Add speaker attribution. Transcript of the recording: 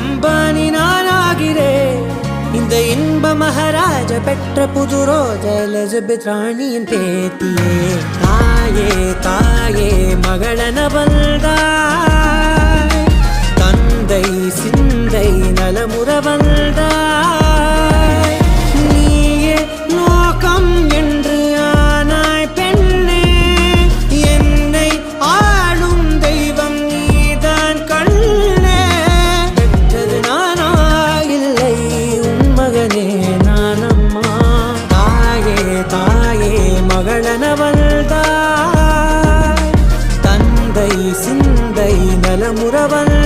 Speaker 1: அம்பானி நானாகிறேன். இந்த இன்ப மகாராஜ பெற்ற புது ரோஜ எலிசபெத் ராணியின் பேத்தியே. தாயே தாயே மகளன வந்தாய், தந்தை சிந்தை நலமுற வந்தாய். நீயே லோகம் என்று ஆனாய் பெண்ணே, என்னை ஆளும் தெய்வம் நீதான் கண்ணே. பெற்றது நானா இல்லை உன் மகனே நானம்மா. தாயே தாயே மகளன வந்தாய், தந்தை சிந்தை நலமுற வந்தாய்.